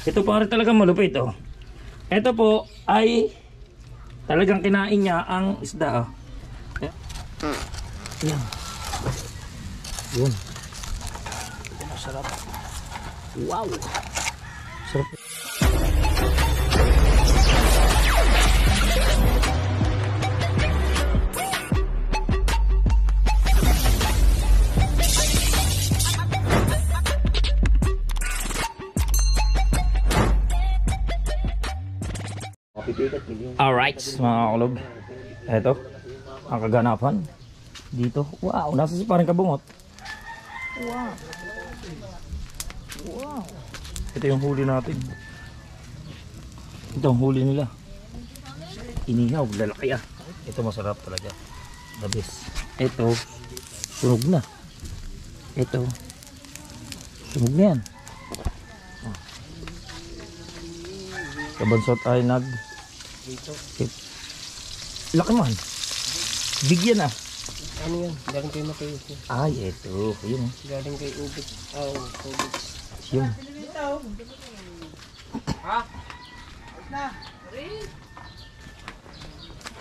Ito pare talagang malupit oh. Ito po ay talagang kinain niya ang isda oh. Yan. Yun. Sarap. Wow. Sarap. Alright mga kakulog, eto ang kaganapan dito. Wow, nasa si parang kabungot. Wow. Wow. Ito yung huli natin. Ito ang huli nila. Inihaw, lalaki ah. Ito masarap talaga. The best. Ito sunog na. Ito sunog na yan. Kabansot ay nag laki man. Bigyan ah. Ano yan? Galing kayo makayo. Ay, ito. Yun. Galing kayo ubit. Oh, ubit. Yun.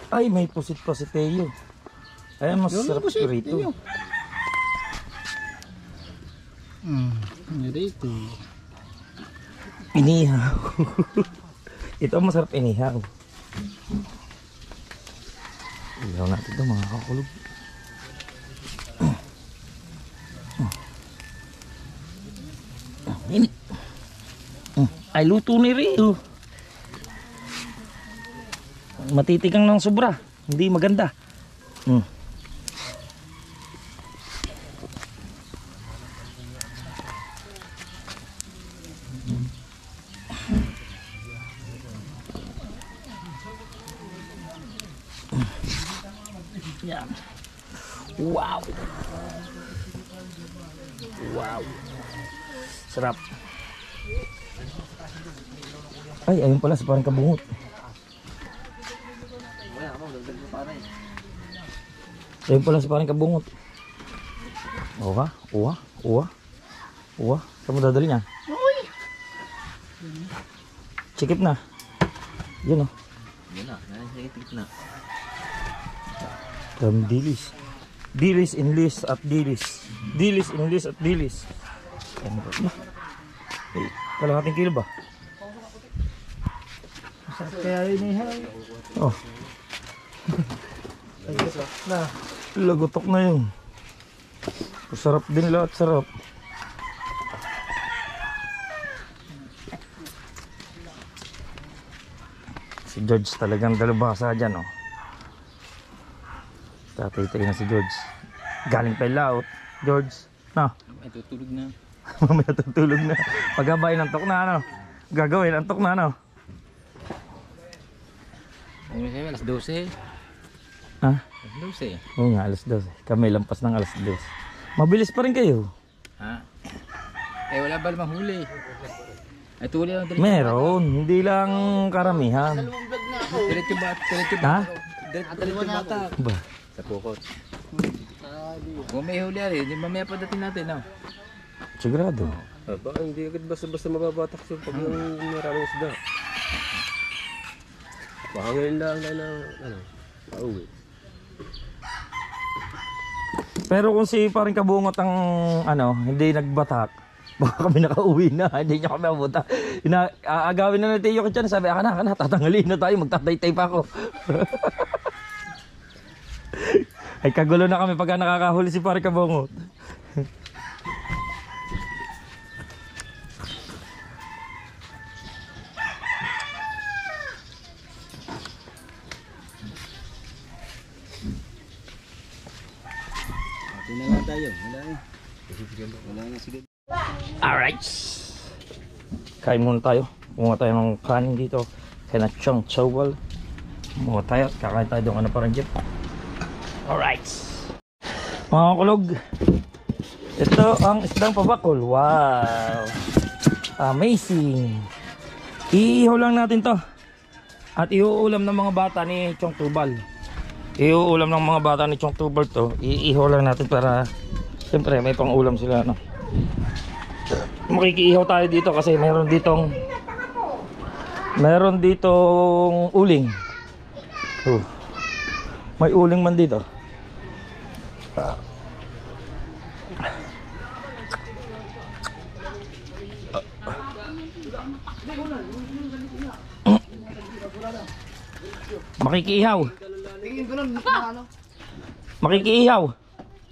Ay, may pusit-pusiteyo. Ay, masarap rito. Rito. Inihaw. Ito masarap inihaw. Ilaw natin ito mga kakulog. Ini. Ay luto ni Rio. Matitigang ng sobra. Hindi maganda. Yan. Wow. Wow. Sarap. Ay, ayun pala sa parang kabungot. Ayun pala sa parang kabungot. Uha, uha, uha. Uha. Saan mo dadali niya? Sikip na. Yun o. Yun na, sikip na. From Dilis. Dilis, Inlis at Dilis. Dilis, Inlis at Dilis. Eh, kalahating kilo ba? Masarap kaya yun eh. Oh. Na. Lagotok na yun. Sarap din lahat, sarap. Si George talagang dalubhasa dyan oh. Tatay-tay na si George. Galing pa yung laot. George, no? Mamaya tutulog na. Mamaya tutulog na. Pagkabay ng tok na ano? Gagawin ang tok na ano? Alas 12. Ha? Alas 12. Oo nga, alas 12. Kami lampas ng alas 12. Mabilis pa rin kayo. Ha? Eh wala ba namang huli? Ay tuli lang. Meron, hindi lang karamihan. Diretso ba? Diretso ba? Ha? Diretso bata. Ba? Sa pukot. Kung may huli ari, di mamaya pa dating natin, no? Sigurado. Baka hindi agad basta-basta mababatak siya pag maraming isda. Baka ngayon lang na pauwi. Pero kung si parang kabungot ang ano, hindi nagbatak, baka kami nakauwi na, hindi niya kami abuta. Aagawin na natin yung kitchen, sabi, aka na, tatanggalin na tayo, magtatay-tay pa ako. Ay kagulo na kami pagka nakakahuli si parang kabungot. Tingnan lang tayo. Wala na sige. Alright. Kain muna tayo. Kumuha tayo ng kanin dito. Kaya na Chong Chowal. Kumuha tayo. Kakain tayo doon. Ano parang jeep. Alright. Mga kulog. Ito ang isdang pabakol. Wow. Amazing. Iihaw lang natin to. At iuulam ng mga bata ni Chong Tubal. Iuulam ng mga bata ni Chong Tubal to. Iihaw lang natin para siyempre may pang ulam sila no? Makikiihaw tayo dito kasi mayroon ditong Meron ditong uling. Oh. May uling man dito. Makikiihaw. Tingin ko nun, ano? Makikiihaw.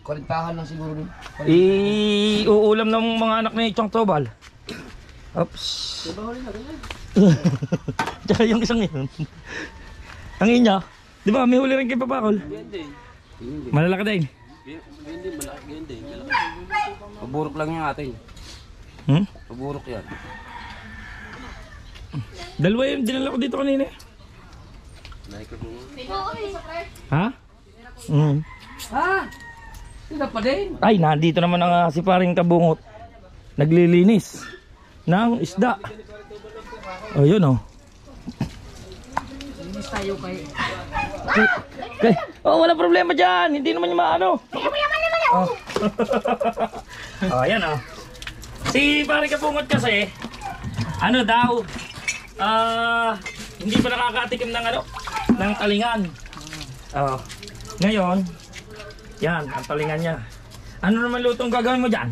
Kwalintahan lang siguro dun. Iuulam ng mga anak ni Chong Tobal. Oops. Tsaka yung isang yun. Ang inya, di ba may huli rin kay Papakol? Malalaki din. Paburok lang yung atin. Hmm? Paburok yan. Dalawa yung dinala ko dito kanina. Ha? Hmm. Ha? Sila pa din. Ay, nandito naman ang si paring Kabungot. Naglilinis ng isda. Oh, yun oh. Linis tayo kay... Okay. Oh, wala problema dyan. Hindi naman yung maano. Oh. Oh, yan oh. Si paring Kabungot kasi, ano daw, hindi pa nakakatikim ng ano, ng talingan. Oh. Ngayon, yan, ang talingan niya. Ano naman lutong gagawin mo dyan?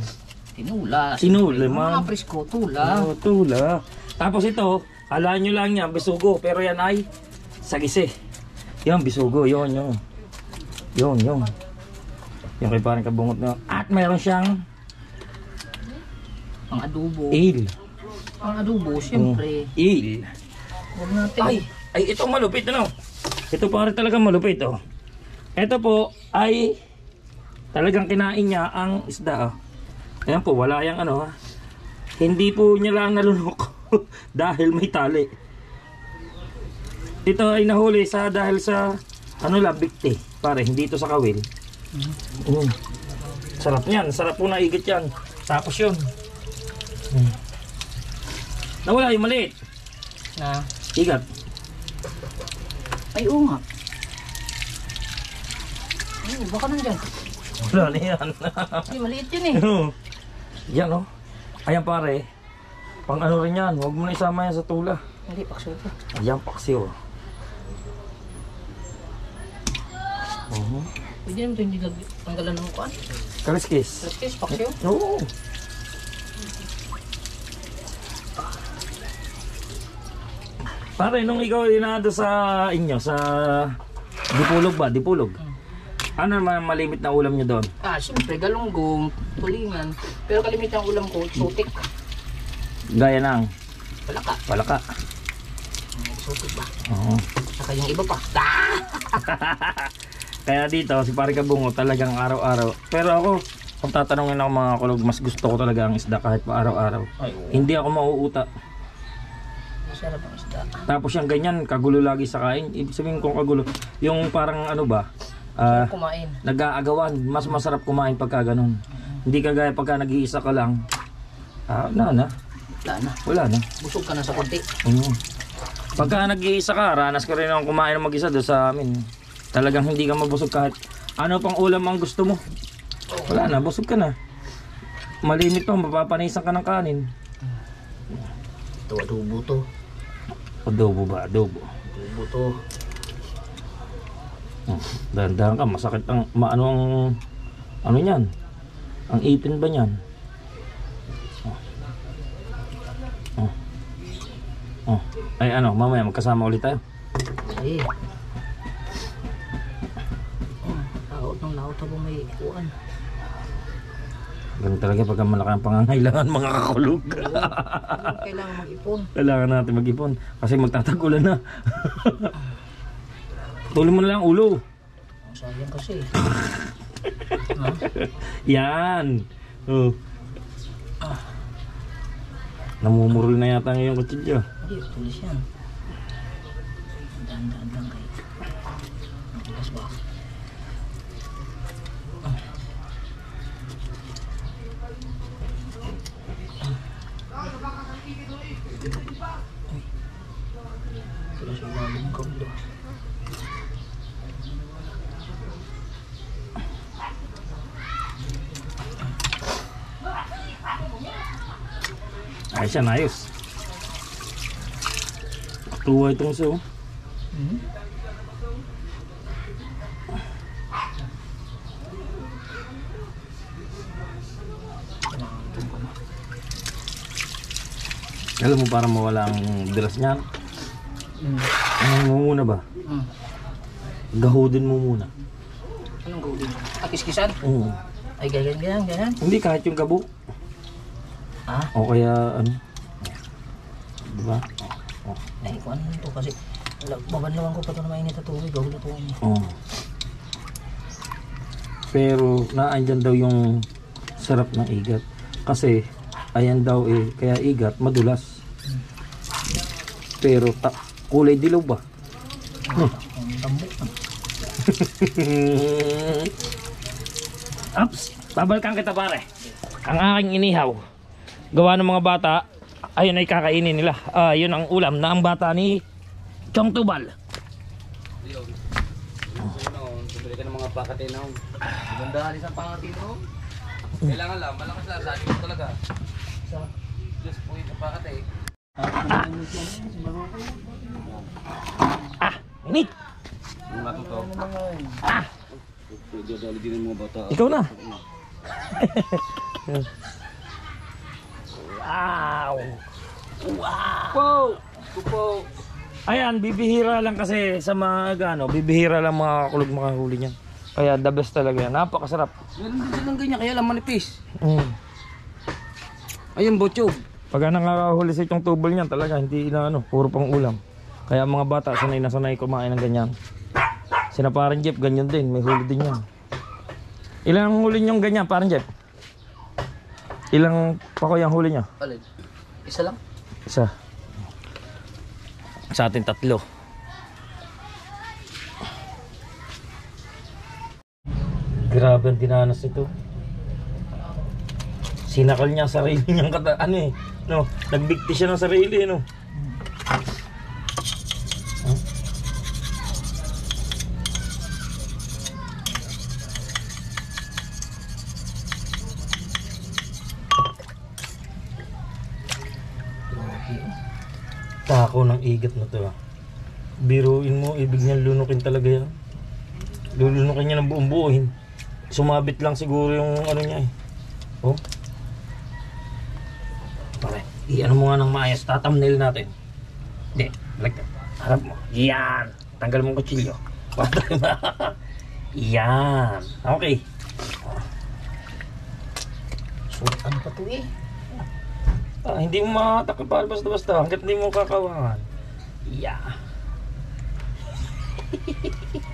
Tinula. Tinula man. Mga presko, tula. Oh, tula. Tapos ito, alaan nyo lang yan, bisugo. Pero yan ay sagisi. Yan, bisugo. Yun. Yung kay parang Kabungot na. At mayroon siyang Ang adobo. ale. Ang adobo, siyempre. Ale. Huwag natin. Ay, ito malupit ano. Ito pare talagang malupit oh. Ito po ay talagang kinain niya ang isda oh. Ayan po, wala yang ano ha. Hindi po niya lang nalunok dahil may tali. Ito ay nahuli dahil sa ano lang, bikti. Pare, hindi ito sa kawil. Sarap niyan, sarap po na igit yan. Tapos yun. Nawala yung maliit. Na. Igat. Ay, oo nga. Ay, baka nandyan. Wala na yan. Ay, maliit yun eh. Yan oh. Ayan pare. Pang ano rin yan. Huwag mo na isama yan sa tula. Hindi, pakso ito. Ayan paksi oh. Pwede naman ito hindi tanggalan ng kuan. Kaliskis. Kaliskis, pakso. Oo. Pare, nung ikaw inado sa inyo, sa Dipulog ba? Dipulog. Ano naman malimit na ulam nyo doon? Siyempre, galunggong, tulingan. Pero kalimitan ang ulam ko, exotic. Gaya ng Palaka. palaka. Exotic ba? Oo. Saka yung iba pa. Kaya dito, si Pare Kabungot talagang araw-araw. Pero ako, kung tatanungin ako mga kulog, mas gusto ko talaga ang isda kahit pa araw-araw. Hindi ako mauuta. Masarap ang isda. Tapos yung ganyan, kagulo lagi sa kain. Ibig sabihin kong kagulo, yung parang ano ba, Kumain. nag-aagawan. Mas masarap kumain pagka ganun. Hindi kagaya pagka nag-iisa ka lang. Wala na. Wala na. Busog ka na sa konti. Pagka nag-iisa ka, ranas ko rin akong kumain ng mag-isa doon sa amin. Talagang hindi ka mabusog kahit ano pang ulam ang gusto mo. Wala na, busog ka na. Malimit pa, mapapanisan ka ng kanin. Ito, adobo to. Adobo ba? Adobo. Adobo to. Dahan-dahan ka, masakit ang ano yan? Ang ipin ba niyan? Ay ano, mamaya magkasama ulit tayo. Ay. Laot ng laot ako may kuan. Ganun talaga pagka malaki ang pangangailangan mga kakulog. Kailangan mag-ipon. Kailangan natin mag-ipon kasi magtatagulan na. Tuloy mo na lang ulo. Sayang kasi. Yan. Namumurol na yata ngayong kutsilyo. Hindi, tulis yan. Dahan-dahan lang kayo. Matigas ba? Tulis yung lalim ng kablo. Ayos yan, ayos. Tuwa itong so. Alam mo, para mawala ang bilas niyan. Ano mo muna ba? Gahodin mo muna. Anong gawin? Kiskisan? Oo. Ay, ganyan. Hindi, kahit yung gabo. Ah? O kaya ano. Diba? Ay, kung ano ito kasi babanlawan ko pa ito na mainit na tubig. Gawin na tubig. Oo. Pero naandyan daw yung sarap ng igat. Kasi ayan daw kaya igat madulas. Pero kulay dilaw ba? Ang tambok. Ups, babalikan kita pare. Ang aking inihaw, gawa ng mga bata, ayun ay kakainin nila. Yun ang ulam na ang bata ni Chong Tubal. Bumili ka ng mga pakatinaw. Ganda alis ang pangatino. Kailangan lang, malakas lang. Sabi mo talaga. Sa Just po yung pakatay. Init! Yung matuto. Dadali din ng mga bata. Ikaw na. Wow! Wow! Kupo! Ayan, bibihira lang kasi sa mga bibihira lang mga kulog makahuli niyan. Kaya the best talaga yan. Napakasarap. Meron din silang ganyan, kaya lang manipis. Ayun, bochog. Pag nakakahuli sa itong tubol niyan talaga, hindi na puro pang ulam. Kaya mga bata, sanay na sanay kumain ng ganyan. Sina parang Jeff, ganyan din. May huli din yan. Ilang huli niyong ganyan, parang Jeff? Ilang pakoy ang huli niyo? alin? Isa lang? Isa. Sa atin 3. Grabe ang dinanas ito. Sinakal niya ang sarili niyang nagbigti siya ng sarili, no? Tako ng igat na to. Biruin mo, ibig niya lunukin talaga yan. Lulunukin niya ng buong buuhin. Sumabit lang siguro yung niya Oh. Pare, i-ano mo nga ng maayos. Tatamnail natin. Hindi, like that. Harap mo. Yan. Tanggal mong kutsilyo. Yan. Okay. Ano pa ito Hindi mo makatakapal basta-basta hanggat hindi mo kakawangan. Yeah.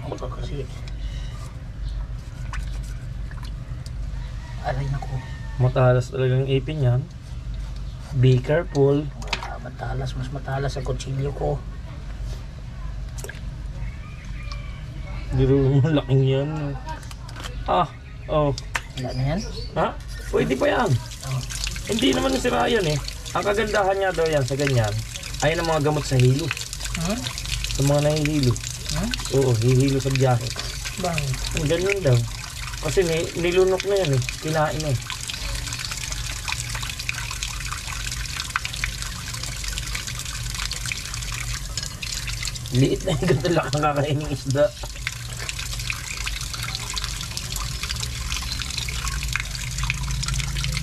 Ako kasi. Aray na ko. Matalas talagang ipin yan. Be careful. Mas matalas ang kutsilyo ko. Biro mo laking yan. Oh. Wala na yan? Ha? Pwede pa yan. Hindi naman nasira yan Ang kagandahan niya daw yan sa ganyan, ayun ang mga gamot sa hilo. Sa mga nahihilo. Oo, hihilo sa biyahe. Bakit? Ang ganun daw. Kasi nilunok na yan kinain Liit na yung ganun lang ang kakainin isda.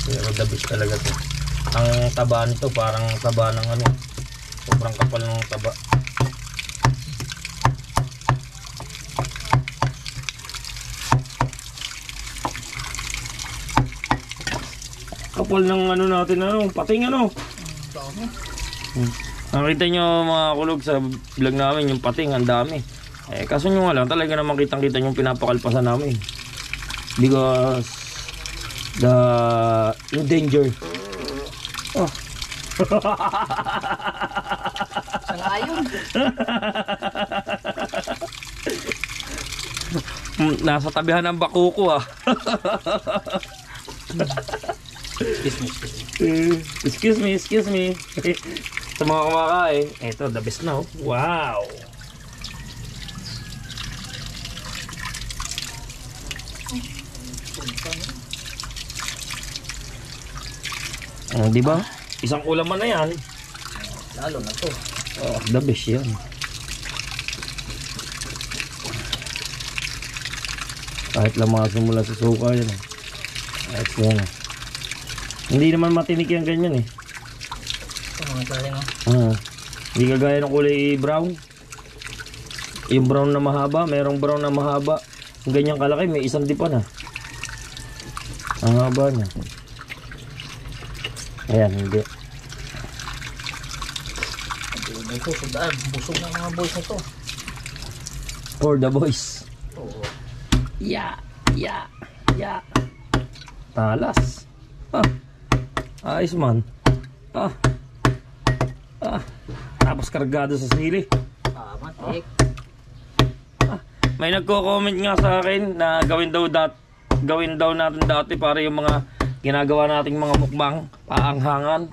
Pero the best talaga to. Ang taba nito parang taba ng sobrang kapal ng taba. Kapal ng natin pating Dami. Nakita nyo mga kulog sa vlog namin yung pating ang dami. Kaso nyo nga lang talaga naman kitang-kita yung pinapakalpasan namin. Because the danger. Sangayon. Nasa tabihan ng bakuko Excuse me. Sa mga kumakain, ito the best na Wow. Di ba? Isang ulaman na yan. Lalo na to. Oh, the best yan. Kahit lamasin mo lang sa suka yan. Kahit yan. Hindi naman matinik yan ganyan eh. Ito mga klase no? Hindi kagaya ng kulay brown. Yung brown na mahaba, mayroong brown na mahaba. Yung ganyang kalaki, may isang dipa na. Ang haba niya. Ayan, hindi. Busog na mga boys na to. For the boys. Oo. Yeah. Talas. Ayos man. Tapos kargado sa sili. Matik. May nagko-comment nga sa akin na gawin daw natin dati para yung mga ginagawa nating mga mukbang, paanghangan.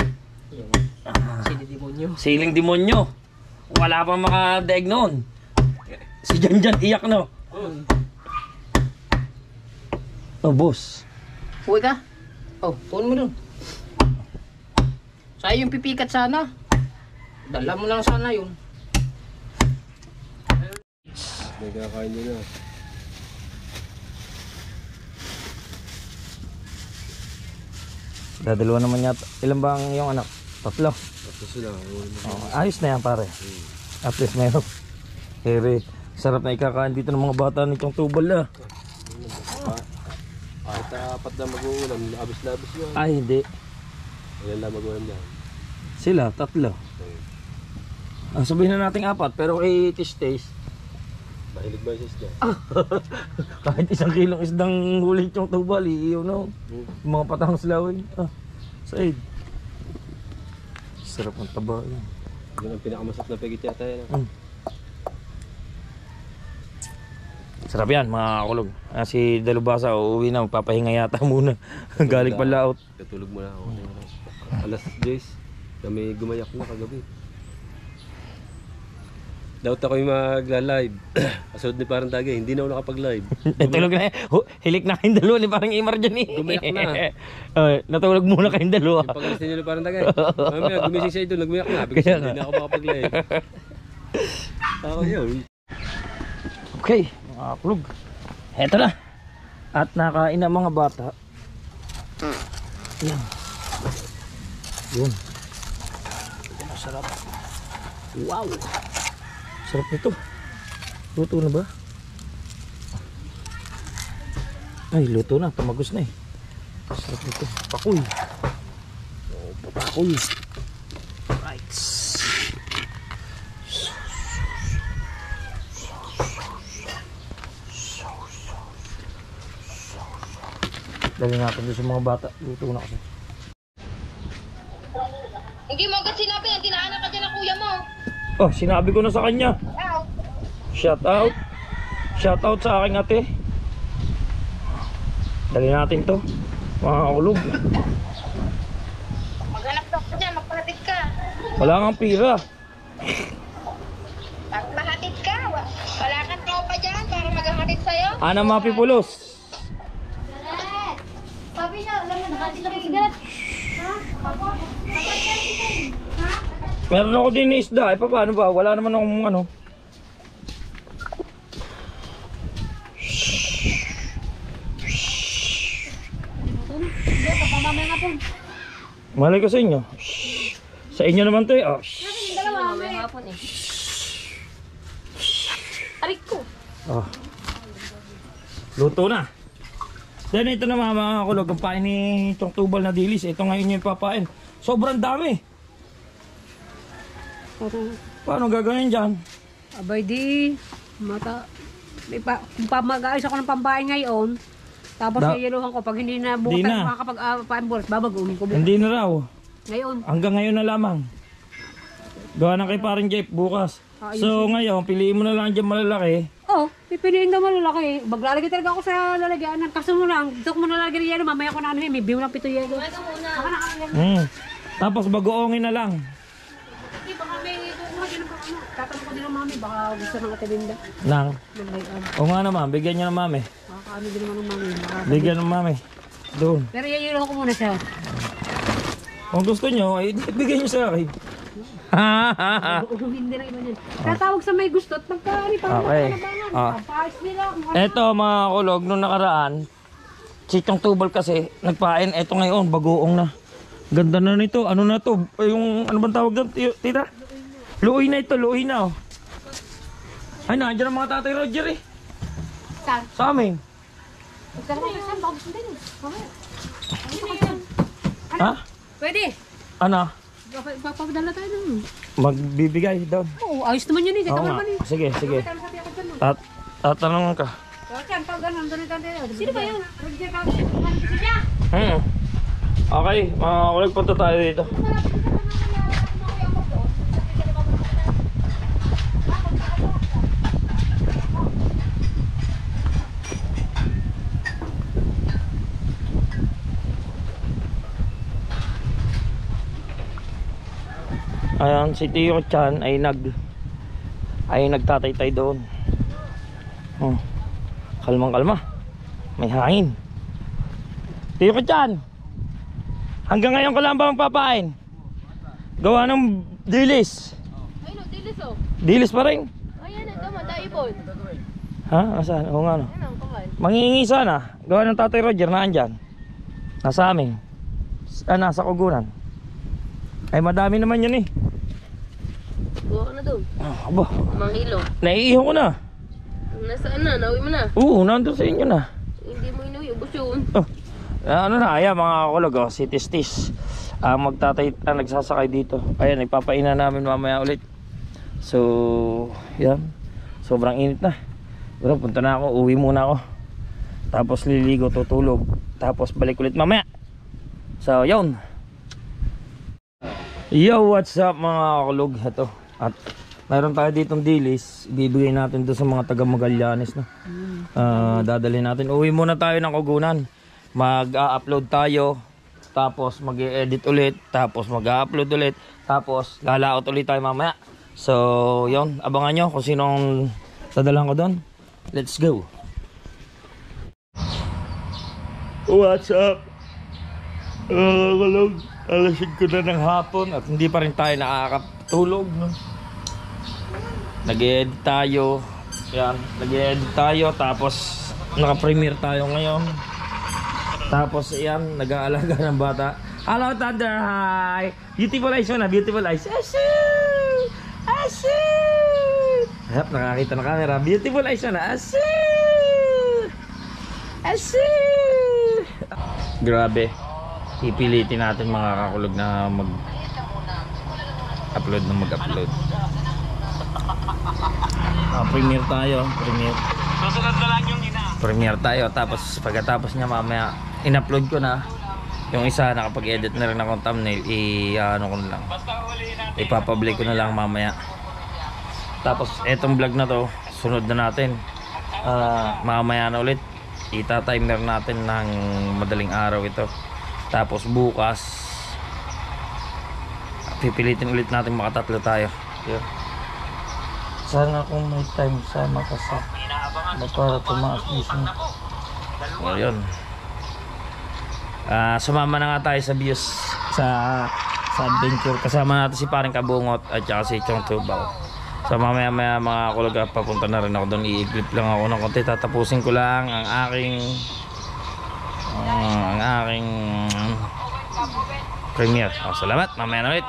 Sili demonyo. Siling demonyo. Wala pang makadaig noon. Si Janjan iyak no. Oh, boss. Uwi ka? Oh, tuon mo dun. Sa'yo yung pipikat sana. Dala mo lang sana yun. Nagkakain nyo na. Dadalawa naman yata. Ilan bang yung anak? 3. Tapos sila. Ayos na yan pare. At least meron. Kere, sarap na ikakain dito ng mga bata nitong tubal na. Kahit 4 na mag-uulam, labis-labis yun. Ay hindi. Ilan lang mag-uulam dyan? Sila, 3. Sabihin na nating 4 pero kay taste. Mahilig ba yung isda? Kahit 1 kilong isdang huli yung tubal, iiyaw no. Yung mga patang slawin. Said. Sarap ng taba yan. Yun ang pinakamasarap na pegit yata yan. Sarap yan mga kulog. Si Dalubasa uuwi na, magpapahinga yata muna. Galing pa laot. Katulog mo na ako. Alas 10, kami gumayak na kagabi. Dapat ako yung magla-live. Kasunod ni parang tagay, hindi na ako nakapag-live. Natulog na. Hilik na kayong dalawa ni parang Imar dyan eh. Gumayak na. Natulog muna kayong dalawa. Yung pag-alis niyo ni parang tagay. Mamaya, gumising siya ito, nagmayak na. Bigla Kaya hindi na ako makapag-live. Ako yun. Okay, mga kulog. Heto na. At nakain na mga bata. Yan. Yun. Masarap. Wow. Sarap nito. Luto na ba? Ay, luto na. Tumagos na eh. Sarap nito. Pakuy. Pakuy. Right. Dali natin doon sa mga bata. Luto na kasi. Hindi mo agad sinabi na tinaanan ka dyan ng kuya mo. Oh, sinabi ko na sa kanya. Shout out. Shout out sa aking ate. Dali natin to. Mga kulog. Maghanap daw ka dyan, magpahatid ka. Wala kang pira. Magpahatid ka. Wala kang tropa dyan para maghahatid sa'yo. Ana mga pipulos. Sabi niya, alam mo, nakahatid lang yung sigaret. Ha? Meron ako din ni isda. Eh, paano ba? Wala naman akong ano. Malay ko sa inyo. Sa inyo naman to eh. Oh. Mamaya hapon eh. Arik ko. Oh. Luto na. Then ito na mga kulog. Ang pain ni itong tubal na dilis. Ito ngayon yung papain. Sobrang dami. Paano gagawin dyan? Abay di, kung mag-aayos ako ng pambahay ngayon, tapos iyaluhan ko, pag hindi na bukas Di na. makakapag-paimboras, babagunin ko. Hindi na raw. Ngayon, Hanggang ngayon na lamang. Gawa na kay parang Jeff bukas. So ngayon, piliin mo na lang dyan malalaki. pipiliin daw malalaki. Maglalagay talaga ako sa lalagyan. Kaso mo lang, gusto ko mo nalalagay ng yelo, mamaya ko na ano may biw ng 7 yelo. Tapos bagoongin na lang. Baka may kukuha din ng ano. Tatanong ko din ng mami, baka gusto ng ate Linda. Nang. Maglayan. O nga naman, bigyan niya ng mami. Makakaano din naman ng mami. Bigyan ng mami. Doon. Pero iyaluhan ko muna siya. Kung gusto nyo, ay bigyan nyo sa akin. Hindi na iba yan. Tatawag sa may gusto at magkaani para Okay. makanabangan. Papaayos nila. kung ano. Eto mga kulog, nung nakaraan, sitong tubal kasi, nagpain. Eto ngayon, bagoong na. Ganda na nito. Ano na to? Yung, ano bang tawag doon, tita? Luoy na ito, luoy na oh. Ay, nandiyan ang mga tatay Roger eh. Saan? Sa amin. Magdala ko saan? Baka gusto din. Mamaya. Ha? Pwede. Ano? Papadala tayo nun. Magbibigay doon. Oo, ayos naman yun eh. Oo Tama nga. naman eh. Sige, sige. Tama sabi ako dyan. Tatanong ka. Yan, pag ganun, doon tayo. Sino ba yun? Roger ka. Ano si siya? Okay, mga kulog, punta tayo dito. Ayan, si Tio Chan ay nagtataytay doon. Kalmang kalma. May hangin. Tio Chan, hanggang ngayon ka lang ba magpapain? Gawa ng dilis. Ayun, dilis oh. Dilis pa rin. Ayan, ito, mataibon. Ha? Nasaan? Oo nga no. Ayan ang kamal. Mangingi sana. Gawa ng Tatay Roger na andyan. Nasa amin. Nasa Kugunan. Ay madami naman yun eh. Buka na doon. Aba, Manghilo. naiiho ko na. Nasaan na? Nauwi mo na? Oo, nandun sa inyo na. Hindi mo inuwi. Ubus yun. Ano na, ayan mga kulog, oh, si Tistis. Nagsasakay dito. Ayan, ipapainan namin mamaya ulit. So, yan. Sobrang init na. Pero punta na ako, uwi muna ako. Tapos liligo, tutulog. Tapos balik ulit mamaya. So, yun. Yo, what's up mga kulog? Ito. At mayroon tayo ditong dilis. Ibibigay natin doon sa mga taga Magallanes. No? Dadalhin natin. Uwi muna tayo ng Kugunan. Mag-upload tayo. Tapos mag-edit ulit. Tapos mag-upload ulit. Tapos lalaot ulit tayo mamaya. So, yun. Abangan nyo kung sinong dadalhan ko doon. Let's go. What's up? Kulog. Alasig ko na ng hapon at hindi pa rin tayo nakakatulog. No? Nag-edit tayo. Yan. Nag-edit tayo. Tapos naka-premiere tayo ngayon. Tapos yan. Nag-aalaga ng bata. Hello Thunder. Hi. Beautiful eyes mo na. Beautiful eyes. Ashoo! Ashoo! Harap, nakakita ng camera. Beautiful eyes mo na. Ashoo! Ashoo! Grabe. Ipilitin natin mga kakulog na mag-upload na mag-upload. Premiere tayo. Premiere. Susunod na lang yung ina. Premiere tayo. Tapos pagkatapos niya mamaya, in-upload ko na. Yung isa nakapag-edit na rin akong thumbnail. Ano ko na lang. Ipapublic ko na lang mamaya. Tapos etong vlog na to, sunod na natin. Mamaya na ulit. Ita-timer natin ng madaling araw ito. Tapos bukas pipilitin ulit natin makatatlo tayo. Yeah. Sana kung may time sama ka sa para tumaas gising. So yun. Sumama na nga tayo sa views sa adventure. Kasama natin si Paring Kabungot at saka si Chong Tubaw. So mamaya mga kulaga papunta na rin ako doon. I-clip lang ako ng konti. Tatapusin ko lang ang aking premiere. Salamat, mamaya na ulit.